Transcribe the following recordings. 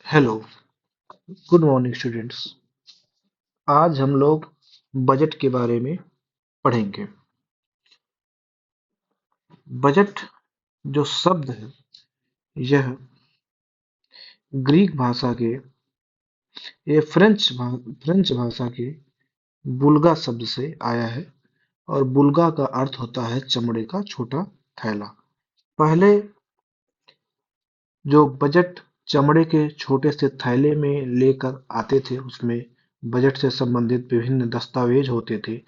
Hello, good morning students. आज हम लोग बजट के बारे में पढ़ेंगे। बजट जो शब्द है यह ग्रीक भाषा के ये फ्रेंच भाषा के बुल्गा शब्द से आया है और बुल्गा का अर्थ होता है चमड़े का छोटा थैला। पहले जो बजट चमड़े के छोटे से थैले में लेकर आते थे उसमें बजट से संबंधित विभिन्न दस्तावेज होते थे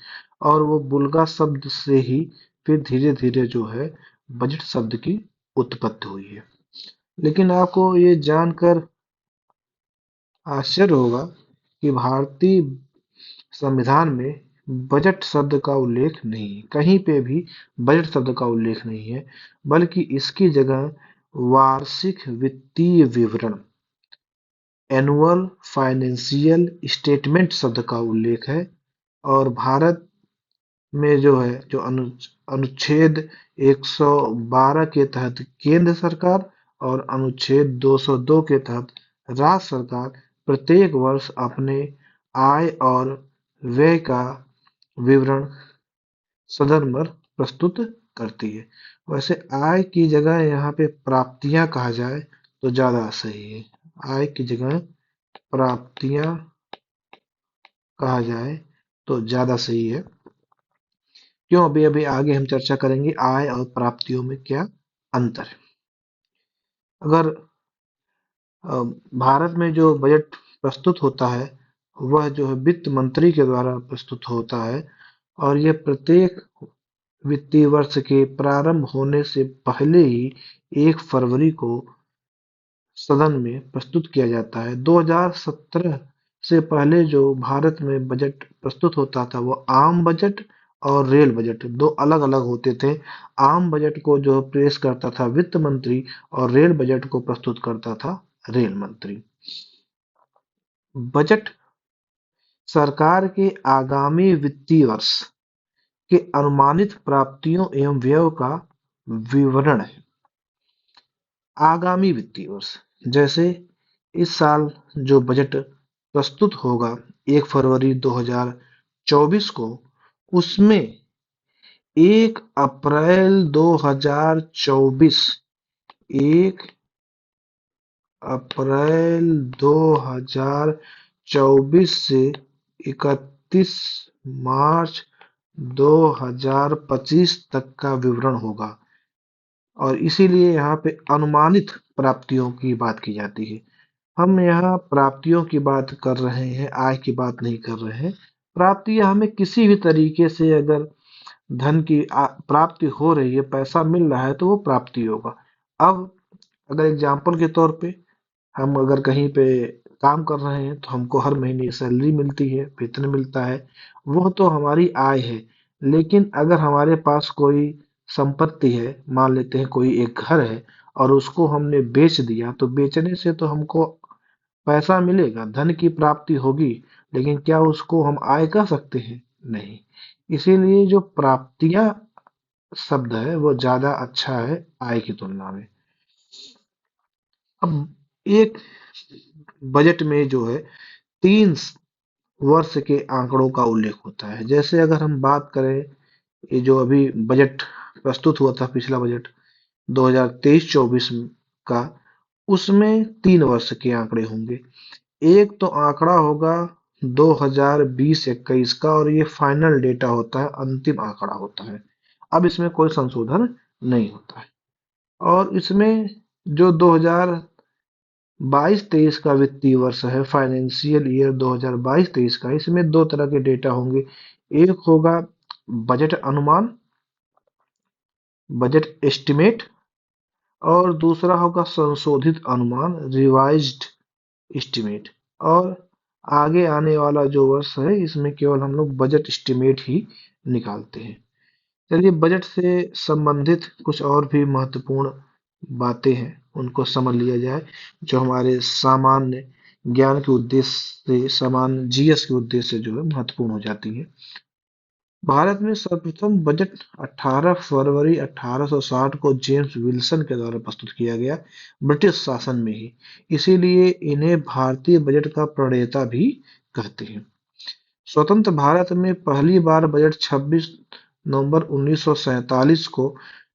और वो बुल्गा शब्द से ही फिर धीरे धीरे जो है बजट शब्द की उत्पत्ति हुई है। लेकिन आपको ये जानकर आश्चर्य होगा कि भारतीय संविधान में बजट शब्द का उल्लेख नहीं है, कहीं पे भी बजट शब्द का उल्लेख नहीं है, बल्कि इसकी जगह वार्षिक वित्तीय विवरण एनुअल फाइनेंशियल स्टेटमेंट शब्द का उल्लेख है। और भारत में जो है जो अनुच्छेद 112 के तहत केंद्र सरकार और अनुच्छेद 202 के तहत राज्य सरकार प्रत्येक वर्ष अपने आय और व्यय का विवरण सदन में प्रस्तुत करती है। वैसे आय की जगह यहाँ पे प्राप्तियां कहा जाए तो ज्यादा सही है। आय की जगह प्राप्तियां कहा जाए तो ज्यादा सही है। क्यों? अभी अभी आगे हम चर्चा करेंगे आय और प्राप्तियों में क्या अंतर है। अगर अ, भारत में जो बजट प्रस्तुत होता है वह जो है वित्त मंत्री के द्वारा प्रस्तुत होता है और यह प्रत्येक वित्तीय वर्ष के प्रारंभ होने से पहले ही 1 फरवरी को सदन में प्रस्तुत किया जाता है। 2017 से पहले जो भारत में बजट प्रस्तुत होता था वो आम बजट और रेल बजट दो अलग अलग होते थे। आम बजट को जो पेश करता था वित्त मंत्री और रेल बजट को प्रस्तुत करता था रेल मंत्री। बजट सरकार के आगामी वित्तीय वर्ष के अनुमानित प्राप्तियों एवं व्ययों का विवरण है। आगामी वित्तीय वर्ष जैसे इस साल जो बजट प्रस्तुत होगा 1 फरवरी 2024 को, उसमें 1 अप्रैल 2024 1 अप्रैल 2024 से 31 मार्च 2025 तक का विवरण होगा और इसीलिए यहाँ पे अनुमानित प्राप्तियों की बात की जाती है। हम यहाँ प्राप्तियों की बात कर रहे हैं, आय की बात नहीं कर रहे हैं। प्राप्तियां हमें किसी भी तरीके से अगर धन की प्राप्ति हो रही है, पैसा मिल रहा है तो वो प्राप्ति होगा। अब अगर एग्जाम्पल के तौर पे हम अगर कहीं पे काम कर रहे हैं तो हमको हर महीने सैलरी मिलती है, वेतन मिलता है, वो तो हमारी आय है। लेकिन अगर हमारे पास कोई संपत्ति है, मान लेते हैं कोई एक घर है और उसको हमने बेच दिया तो बेचने से तो हमको पैसा मिलेगा, धन की प्राप्ति होगी, लेकिन क्या उसको हम आय कह सकते हैं? नहीं। इसीलिए जो प्राप्तियां शब्द है वो ज्यादा अच्छा है आय की तुलना में। अब एक बजट में जो है 3 वर्ष के आंकड़ों का उल्लेख होता है। जैसे अगर हम बात करें ये जो अभी बजट प्रस्तुत हुआ था पिछला बजट 2023-24 का, उसमें 3 वर्ष के आंकड़े होंगे। एक तो आंकड़ा होगा 2020-21 का और ये फाइनल डेटा होता है, अंतिम आंकड़ा होता है। अब इसमें कोई संशोधन नहीं होता है। और इसमें जो 2022-23 का वित्तीय वर्ष है, फाइनेंशियल ईयर 2022-23 का, इसमें दो तरह के डेटा होंगे। एक होगा बजट अनुमान, बजट एस्टिमेट, और दूसरा होगा संशोधित अनुमान, रिवाइज्ड एस्टिमेट। और आगे आने वाला जो वर्ष है इसमें केवल हम लोग बजट एस्टिमेट ही निकालते हैं। चलिए बजट से संबंधित कुछ और भी महत्वपूर्ण बातें हैं उनको समझ लिया जाए जो हमारे सामान्य ज्ञान के उद्देश्य से, सामान्य जीएस के उद्देश्य से जो है महत्वपूर्ण हो जाती है। भारत में सर्वप्रथम बजट 18 फरवरी 1860 को जेम्स विल्सन के द्वारा प्रस्तुत किया गया, ब्रिटिश शासन में ही। इसीलिए इन्हें भारतीय बजट का प्रणेता भी कहते हैं। स्वतंत्र भारत में पहली बार बजट 26 नवंबर 1947 को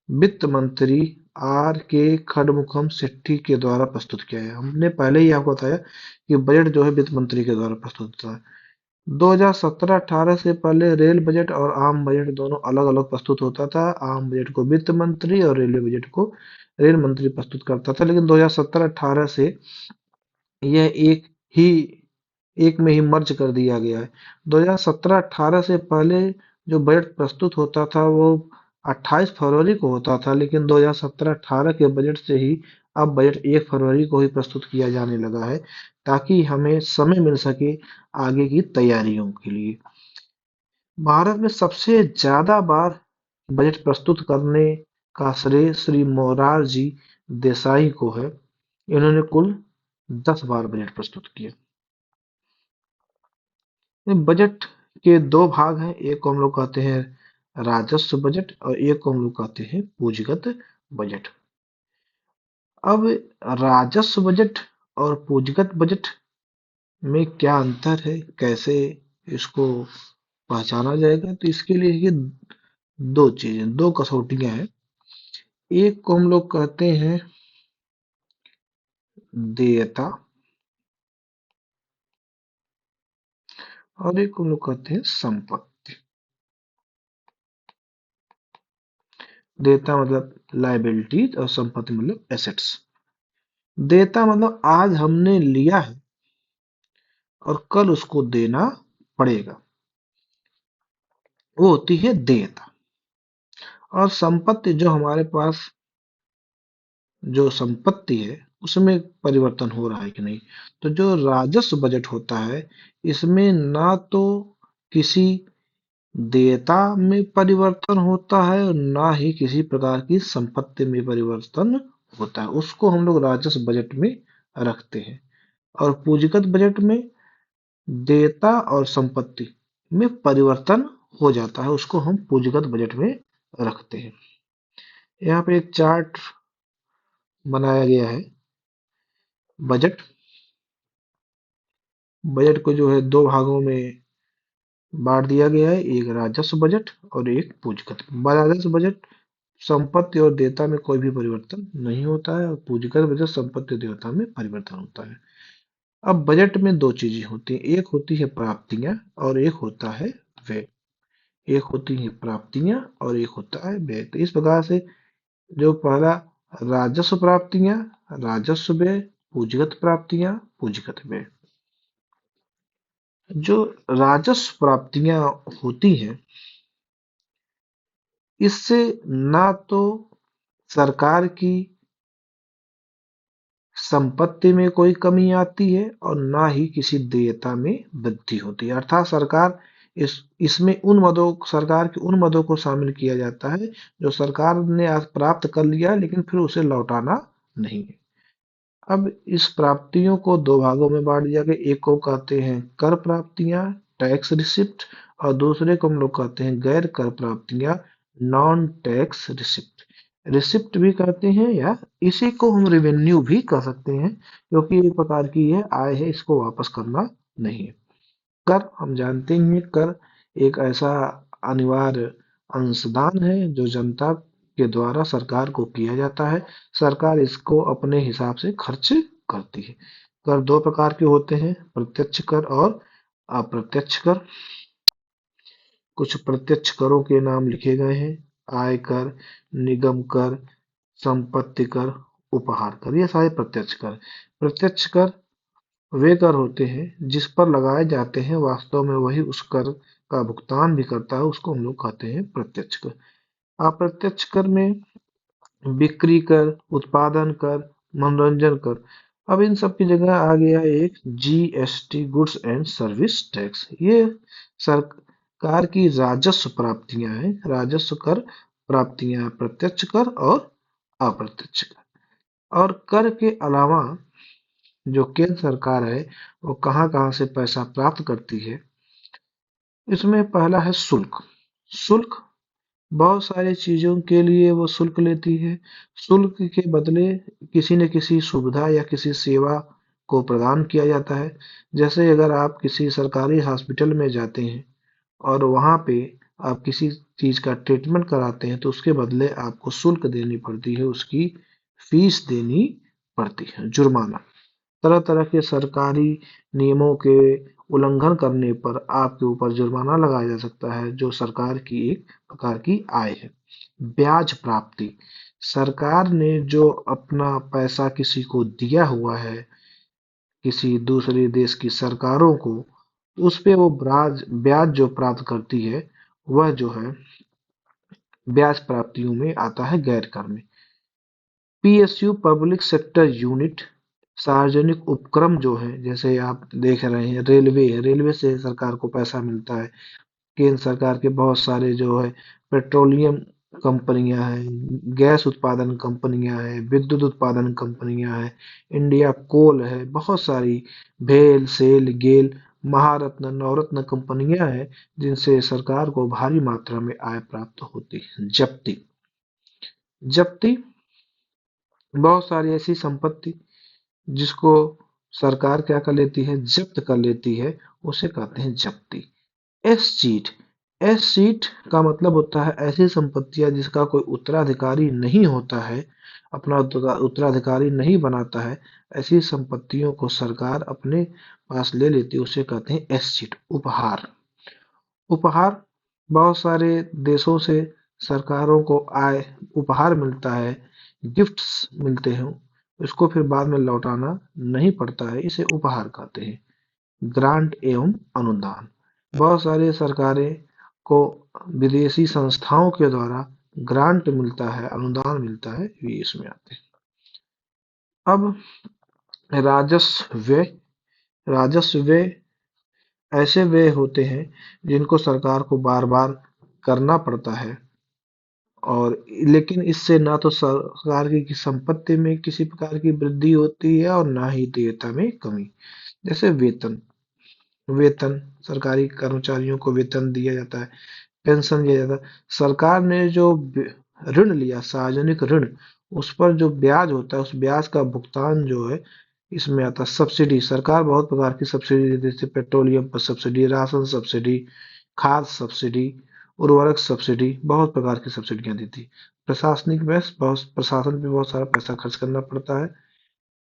वित्त मंत्री आर के खडमुखम सेट्टी के द्वारा प्रस्तुत किया गया। हमने पहले ही आपको बताया कि बजट जो है वित्त मंत्री के द्वारा प्रस्तुत होता है। 2017-18 से पहले रेल बजट और आम बजट दोनों अलग-अलग प्रस्तुत होता था। आम बजट को वित्त मंत्री और रेलवे बजट को रेल मंत्री प्रस्तुत करता था, लेकिन 2017-18 से यह ही एक में ही मर्ज कर दिया गया है। 2017-18 से पहले जो बजट प्रस्तुत होता था वो 28 फरवरी को होता था, लेकिन 2017-18 के बजट से ही अब बजट 1 फरवरी को ही प्रस्तुत किया जाने लगा है, ताकि हमें समय मिल सके आगे की तैयारियों के लिए। भारत में सबसे ज्यादा बार बजट प्रस्तुत करने का श्रेय श्री मोरारजी देसाई को है। इन्होंने कुल 10 बार बजट प्रस्तुत किया। बजट के दो भाग हैं, एक को हम लोग कहते हैं राजस्व बजट और एक को हम लोग कहते हैं पूंजीगत बजट। अब राजस्व बजट और पूंजीगत बजट में क्या अंतर है, कैसे इसको पहचाना जाएगा, तो इसके लिए ये दो चीजें, दो कसौटियां हैं। एक को हम लोग कहते हैं देयता और एक को हम लोग कहते हैं संपत्ति। देयता मतलब लायबिलिटीज और संपत्ति मतलब एसेट्स। देयता मतलब आज हमने लिया है और कल उसको देना पड़ेगा, वो होती है देयता। और संपत्ति जो हमारे पास जो संपत्ति है उसमें परिवर्तन हो रहा है कि नहीं। तो जो राजस्व बजट होता है इसमें ना तो किसी देयता में परिवर्तन होता है और ना ही किसी प्रकार की संपत्ति में परिवर्तन होता है, उसको हम लोग राजस्व बजट में रखते हैं। और पूंजीगत बजट में देयता और संपत्ति में परिवर्तन हो जाता है, उसको हम पूंजीगत बजट में रखते हैं। यहाँ पे एक चार्ट बनाया गया है। बजट बजट को जो है दो भागों में बांट दिया गया है, एक राजस्व बजट और एक पूंजीगत। राजस्व बजट संपत्ति और देयता में कोई भी परिवर्तन नहीं होता है और पूंजीगत बजट संपत्ति और देयता में परिवर्तन होता है। अब बजट में दो चीजें होती हैं, एक होती है प्राप्तियां और एक होता है व्यय। एक होती है प्राप्तियां और एक होता है व्यय। तो इस प्रकार से जो पहला राजस्व प्राप्तियां, राजस्व व्यय, पूंजीगत प्राप्तियां, पूंजीगत व्यय। जो राजस्व प्राप्तियां होती हैं इससे ना तो सरकार की संपत्ति में कोई कमी आती है और ना ही किसी देयता में वृद्धि होती है। अर्थात इसमें उन मदों सरकार के उन मदों को शामिल किया जाता है जो सरकार ने आज प्राप्त कर लिया है लेकिन फिर उसे लौटाना नहीं है। अब इस प्राप्तियों को दो भागों में बांट दिया गया, एक को कहते हैं कर प्राप्तियां, टैक्स रिसिप्ट, और दूसरे को हम लोग कहते हैं गैर कर प्राप्तियां, नॉन टैक्स रिसिप्ट। रिसिप्ट भी कहते हैं या इसी को हम रेवेन्यू भी कह सकते हैं, क्योंकि एक प्रकार की यह आय है, इसको वापस करना नहीं है। कर हम जानते ही हैं, कर एक ऐसा अनिवार्य अंशदान है जो जनता के द्वारा सरकार को किया जाता है। सरकार इसको अपने हिसाब से खर्च करती है। कर दो प्रकार के होते हैं, प्रत्यक्ष कर और अप्रत्यक्ष कर। कुछ प्रत्यक्ष करों के नाम लिखे गए हैं, आय कर, निगम कर, संपत्ति कर, उपहार कर, ये सारे प्रत्यक्ष कर। प्रत्यक्ष कर वे कर होते हैं जिस पर लगाए जाते हैं, वास्तव में वही उस कर का भुगतान भी करता है, उसको हम लोग कहते हैं प्रत्यक्ष कर। अप्रत्यक्ष कर में बिक्री कर, उत्पादन कर, मनोरंजन कर। अब इन सब की जगह आ गया एक GST, goods and service tax. ये सरकार की राजस्व प्राप्तियां हैं। राजस्व कर प्राप्तियां प्रत्यक्ष कर और अप्रत्यक्ष कर। और कर के अलावा जो केंद्र सरकार है वो कहाँ कहाँ से पैसा प्राप्त करती है, इसमें पहला है शुल्क। शुल्क, बहुत सारी चीजों के लिए वो शुल्क लेती है। शुल्क के बदले किसी न किसी सुविधा या किसी सेवा को प्रदान किया जाता है। जैसे अगर आप किसी सरकारी हॉस्पिटल में जाते हैं और वहाँ पे आप किसी चीज का ट्रीटमेंट कराते हैं तो उसके बदले आपको शुल्क देनी पड़ती है, उसकी फीस देनी पड़ती है, जुर्माना। तरह तरह के सरकारी नियमों के उल्लंघन करने पर आपके ऊपर जुर्माना लगाया जा सकता है, जो सरकार की एक प्रकार की आय है। ब्याज प्राप्ति, सरकार ने जो अपना पैसा किसी को दिया हुआ है, किसी दूसरे देश की सरकारों को, उस पे वो ब्याज ब्याज जो प्राप्त करती है, वह जो है ब्याज प्राप्तियों में आता है गैर कर में। पीएसयू पब्लिक सेक्टर यूनिट, सार्वजनिक उपक्रम जो है, जैसे आप देख रहे हैं रेलवे है, रेलवे से सरकार को पैसा मिलता है। केंद्र सरकार के बहुत सारे जो है पेट्रोलियम कंपनियां हैं, गैस उत्पादन कंपनियां हैं, विद्युत उत्पादन कंपनियां हैं, इंडिया कोल है, बहुत सारी भेल सेल गेल महारत्न नवरत्न कंपनियां हैं, जिनसे सरकार को भारी मात्रा में आय प्राप्त होती है। जब्ती, जब्ती बहुत सारी ऐसी संपत्ति जिसको सरकार क्या कर लेती है, जब्त कर लेती है, उसे कहते हैं जब्ती। एस सीट, एस सीट का मतलब होता है ऐसी संपत्तियां जिसका कोई उत्तराधिकारी नहीं होता है, अपना उत्तराधिकारी नहीं बनाता है, ऐसी संपत्तियों को सरकार अपने पास ले लेती है, उसे कहते हैं एस सीट। उपहार, उपहार बहुत सारे देशों से सरकारों को आय उपहार मिलता है, गिफ्ट्स मिलते हैं, इसको फिर बाद में लौटाना नहीं पड़ता है, इसे उपहार कहते हैं। ग्रांट एवं अनुदान, बहुत सारे सरकारें को विदेशी संस्थाओं के द्वारा ग्रांट मिलता है, अनुदान मिलता है, ये इसमें आते हैं। अब राजस्व व्यय, राजस्व व्यय ऐसे व्यय होते हैं जिनको सरकार को बार बार करना पड़ता है, और लेकिन इससे ना तो सरकार की संपत्ति में किसी प्रकार की वृद्धि होती है और ना ही देयता में कमी। जैसे वेतन, वेतन सरकारी कर्मचारियों को वेतन दिया जाता है, पेंशन दिया जाता है। सरकार ने जो ऋण लिया, सार्वजनिक ऋण, उस पर जो ब्याज होता है, उस ब्याज का भुगतान जो है इसमें आता है। सब्सिडी, सरकार बहुत प्रकार की सब्सिडी देती है, जैसे पेट्रोलियम पर सब्सिडी, राशन सब्सिडी, खाद सब्सिडी, उर्वरक सब्सिडी, बहुत प्रकार की सब्सिडियां देती है। प्रशासनिक व्यय, बहुत प्रशासन पे बहुत सारा पैसा खर्च करना पड़ता है।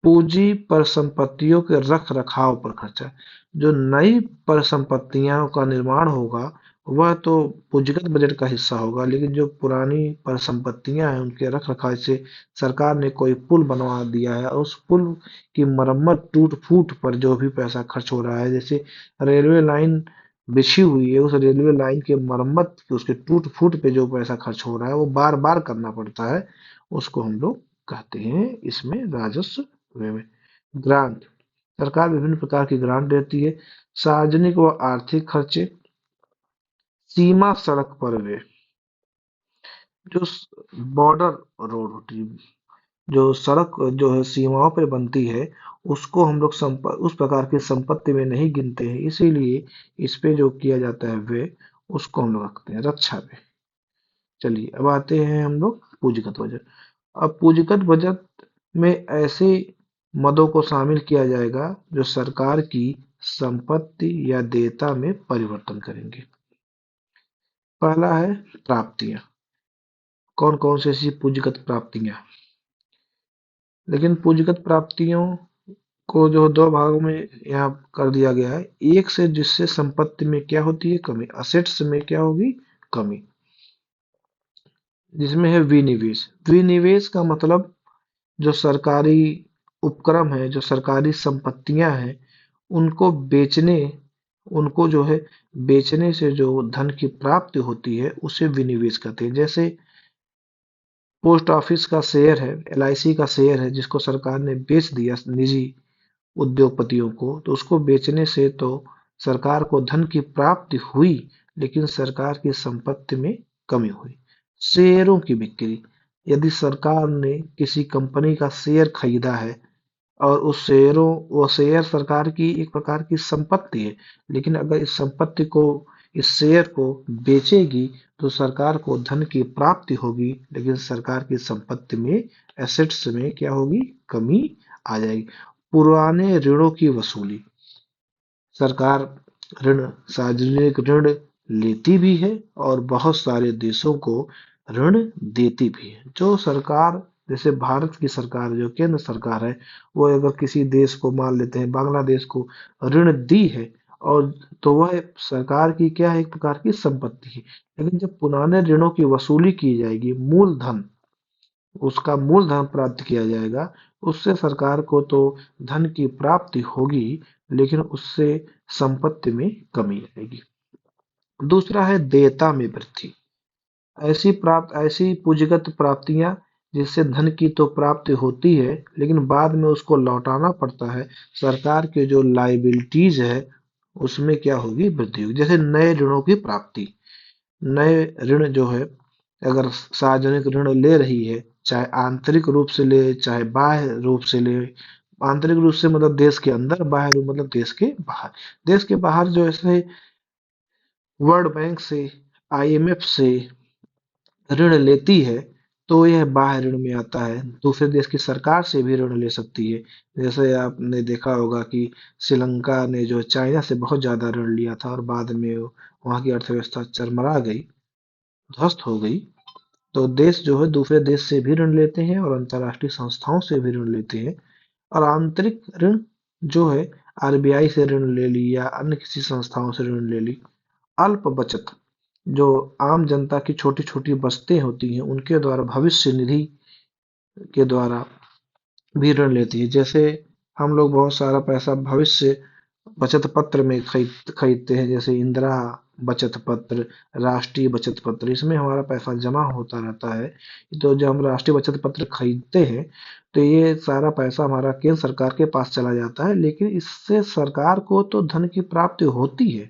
पूंजी परिसंपत्तियों के रख रखाव पर खर्चा, जो नई परिसंपत्तियों का निर्माण होगा वह तो पूंजीगत बजट का हिस्सा होगा, लेकिन जो पुरानी परिसंपत्तियां हैं उनके रख रखाव से सरकार ने कोई पुल बनवा दिया है, उस पुल की मरम्मत टूट फूट पर जो भी पैसा खर्च हो रहा है, जैसे रेलवे लाइन बिछी हुई है, उस रेलवे लाइन के मरम्मत उसके टूट फूट पे जो पैसा खर्च हो रहा है वो बार बार करना पड़ता है, उसको हम लोग कहते हैं इसमें राजस्व में। ग्रांट, सरकार विभिन्न प्रकार की ग्रांट देती है। सार्वजनिक व आर्थिक खर्चे, सीमा सड़क पर वे जो बॉर्डर रोड होती है, जो सड़क जो है सीमाओं पर बनती है, उसको हम लोग उस प्रकार की संपत्ति में नहीं गिनते हैं, इसीलिए इस पे जो किया जाता है वे, उसको हम लोग रखते हैं रक्षा में। चलिए अब आते हैं हम लोग पूंजीगत बजट। अब पूंजीगत बजट में ऐसे मदों को शामिल किया जाएगा जो सरकार की संपत्ति या देयता में परिवर्तन करेंगे। पहला है प्राप्तियां, कौन कौन सी ऐसी पूंजीगत प्राप्तियां, लेकिन पूंजीगत प्राप्तियों को जो दो भागों में यहाँ कर दिया गया है। एक से जिससे संपत्ति में क्या होती है, कमी, असेट्स में क्या होगी, कमी, जिसमें है विनिवेश। विनिवेश का मतलब जो सरकारी उपक्रम है, जो सरकारी संपत्तियां हैं, उनको बेचने उनको जो है बेचने से जो धन की प्राप्ति होती है उसे विनिवेश कहते हैं। जैसे पोस्ट ऑफिस का शेयर है, एलआईसी का शेयर है, जिसको सरकार ने बेच दिया निजी उद्योगपतियों को, तो उसको बेचने से तो सरकार को धन की प्राप्ति हुई, लेकिन सरकार की संपत्ति में कमी हुई। शेयरों की बिक्री, यदि सरकार ने किसी कंपनी का शेयर खरीदा है और वो शेयर सरकार की एक प्रकार की संपत्ति है, लेकिन अगर इस संपत्ति को इस शेयर को बेचेगी तो सरकार को धन की प्राप्ति होगी, लेकिन सरकार की संपत्ति में, एसेट्स में क्या होगी, कमी आ जाएगी। पुराने ऋणों की वसूली, सरकार ऋण, सार्वजनिक ऋण लेती भी है और बहुत सारे देशों को ऋण देती भी है। जो सरकार, जैसे भारत की सरकार, जो केंद्र सरकार है, वो अगर किसी देश को, मान लेते हैं बांग्लादेश को, ऋण दी है, और तो वह सरकार की क्या है, एक प्रकार की संपत्ति है। लेकिन जब पुराने ऋणों की वसूली की जाएगी, मूलधन, उसका मूलधन प्राप्त किया जाएगा, उससे सरकार को तो धन की प्राप्ति होगी, लेकिन उससे संपत्ति में कमी आएगी। दूसरा है देयता में वृद्धि। ऐसी पूंजीगत प्राप्तियां जिससे धन की तो प्राप्ति होती है, लेकिन बाद में उसको लौटाना पड़ता है। सरकार के जो लाइबिलिटीज है उसमें क्या होगी, वृद्धि होगी। जैसे नए ऋणों की प्राप्ति, नए ऋण जो है, अगर सार्वजनिक ऋण ले रही है, चाहे आंतरिक रूप से ले चाहे बाह्य रूप से ले, आंतरिक रूप से मतलब देश के अंदर, बाह्य रूप मतलब देश के बाहर। देश के बाहर जो ऐसे वर्ल्ड बैंक से, आईएमएफ से ऋण लेती है, तो यह बाह्य ऋण में आता है। दूसरे देश की सरकार से भी ऋण ले सकती है। जैसे आपने देखा होगा कि श्रीलंका ने जो चाइना से बहुत ज्यादा ऋण लिया था और बाद में वहां की अर्थव्यवस्था चरमरा गई, ध्वस्त हो गई। तो देश जो है दूसरे देश से भी ऋण लेते हैं और अंतर्राष्ट्रीय संस्थाओं से भी ऋण लेते हैं। और आंतरिक ऋण जो है, आरबीआई से ऋण ले ली या अन्य किसी संस्थाओं से ऋण ले ली। अल्प बचत, जो आम जनता की छोटी छोटी बचतें होती हैं, उनके द्वारा भविष्य निधि के द्वारा भी ऋण लेती है। जैसे हम लोग बहुत सारा पैसा भविष्य बचत पत्र में खरीदते हैं, जैसे इंदिरा बचत पत्र, राष्ट्रीय बचत पत्र, इसमें हमारा पैसा जमा होता रहता है। तो जब हम राष्ट्रीय बचत पत्र खरीदते हैं, तो ये सारा पैसा हमारा केंद्र सरकार के पास चला जाता है, लेकिन इससे सरकार को तो धन की प्राप्ति होती है,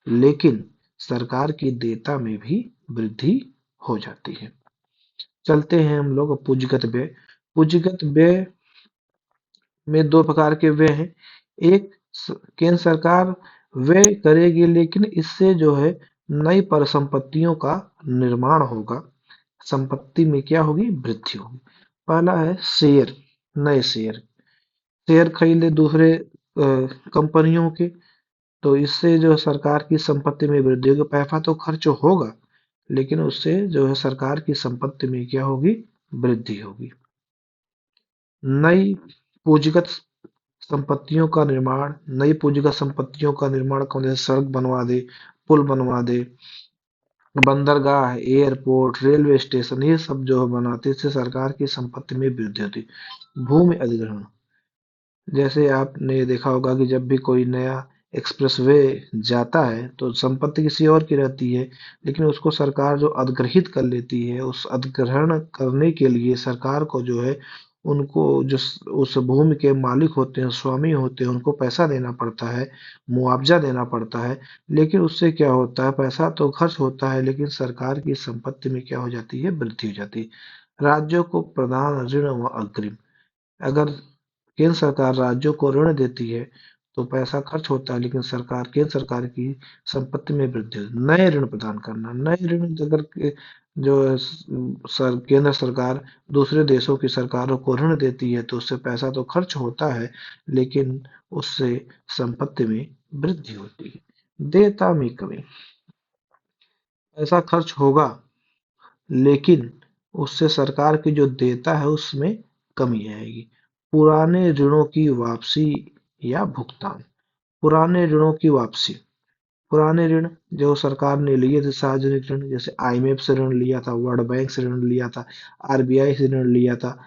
लेकिन सरकार की देयता में भी वृद्धि हो जाती है। चलते हैं हम लोग पूंजीगत व्यय। पूंजीगत व्यय में दो प्रकार के व्यय हैं। एक, केंद्र सरकार व्यय करेगी, लेकिन इससे जो है नई परिसंपत्तियों का निर्माण होगा, संपत्ति में क्या होगी, वृद्धि होगी। पहला है शेयर, नए शेयर, शेयर खरीदे दूसरे कंपनियों के, तो इससे जो सरकार की संपत्ति में वृद्धि होगी। पैसा तो खर्च होगा, लेकिन उससे जो है सरकार की संपत्ति में क्या होगी, वृद्धि होगी। नई पूंजीगत संपत्तियों का निर्माण, नई पूंजीगत संपत्तियों का निर्माण कौन, जैसे सड़क बनवा दे, पुल बनवा दे, बंदरगाह, एयरपोर्ट, रेलवे स्टेशन, ये सब जो है बनाते, इससे सरकार की संपत्ति में वृद्धि होती। भूमि अधिग्रहण, जैसे आपने देखा होगा कि जब भी कोई नया एक्सप्रेसवे जाता है तो संपत्ति किसी और की रहती है, लेकिन उसको सरकार जो अधिग्रहित कर लेती है, उस अधिग्रहण करने के लिए सरकार को जो है, उनको जो उस भूमि के मालिक होते हैं, स्वामी होते हैं, उनको पैसा देना पड़ता है, मुआवजा देना पड़ता है। लेकिन उससे क्या होता है, पैसा तो खर्च होता है, लेकिन सरकार की संपत्ति में क्या हो जाती है, वृद्धि हो जाती है। राज्यों को प्रदान ऋण व अग्रिम, अगर केंद्र सरकार राज्यों को ऋण देती है तो पैसा खर्च होता है, लेकिन सरकार, केंद्र सरकार की संपत्ति में वृद्धि होती है। नए ऋण प्रदान करना, नए ऋण अगर जो है, केंद्र सरकार दूसरे देशों की सरकारों को ऋण देती है तो उससे पैसा तो खर्च होता है, लेकिन उससे संपत्ति में वृद्धि होती है। देयता में कमी, पैसा खर्च होगा, लेकिन उससे सरकार की जो देयता है उसमें कमी आएगी। पुराने ऋणों की वापसी या भुगतान, पुराने ऋणों की वापसी, पुराने ऋण जो सरकार ने लिए थे, सार्वजनिक ऋण, जैसे आईएमएफ से ऋण लिया था, वर्ल्ड बैंक से ऋण लिया था, आरबीआई से ऋण लिया था,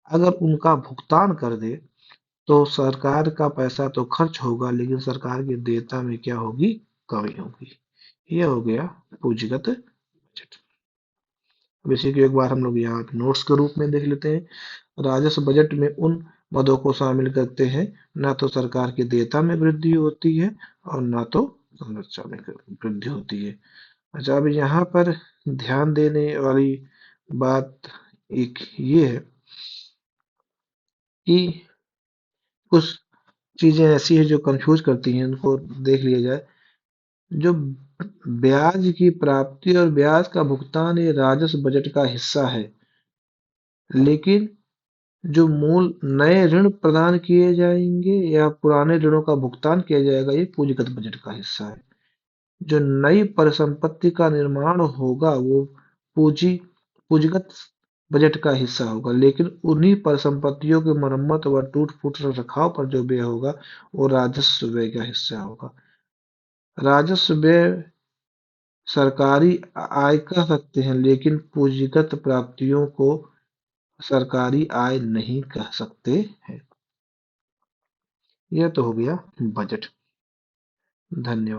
अगर उनका भुगतान कर दे तो सरकार का पैसा तो खर्च होगा, लेकिन सरकार की देयता में क्या होगी, कमी होगी। यह हो गया पूंजीगत बजट। अब इसी को एक बार हम लोग यहाँ नोट्स के रूप में देख लेते हैं। राजस्व बजट में उन मदों को शामिल करते हैं, ना तो सरकार की देयता में वृद्धि होती है और ना तो संरचना में वृद्धि होती है। अच्छा, अब यहाँ पर ध्यान देने वाली बात एक ये है कि कुछ चीजें ऐसी है जो कंफ्यूज करती हैं, उनको देख लिया जाए। जो ब्याज की प्राप्ति और ब्याज का भुगतान ये राजस्व बजट का हिस्सा है, लेकिन जो मूल नए ऋण प्रदान किए जाएंगे या पुराने ऋणों का भुगतान किया जाएगा, ये पूंजीगत बजट का हिस्सा है। जो नई परिसंपत्ति का निर्माण होगा वो पूंजी पूंजीगत बजट का हिस्सा होगा, लेकिन उन्हीं परिसंपत्तियों की मरम्मत व टूट फूट रखरखाव पर जो व्यय होगा वो राजस्व व्यय का हिस्सा होगा। राजस्व व्यय सरकारी आय कह सकते हैं, लेकिन पूंजीगत प्राप्तियों को सरकारी आय नहीं कह सकते हैं। यह तो हो गया बजट। धन्यवाद।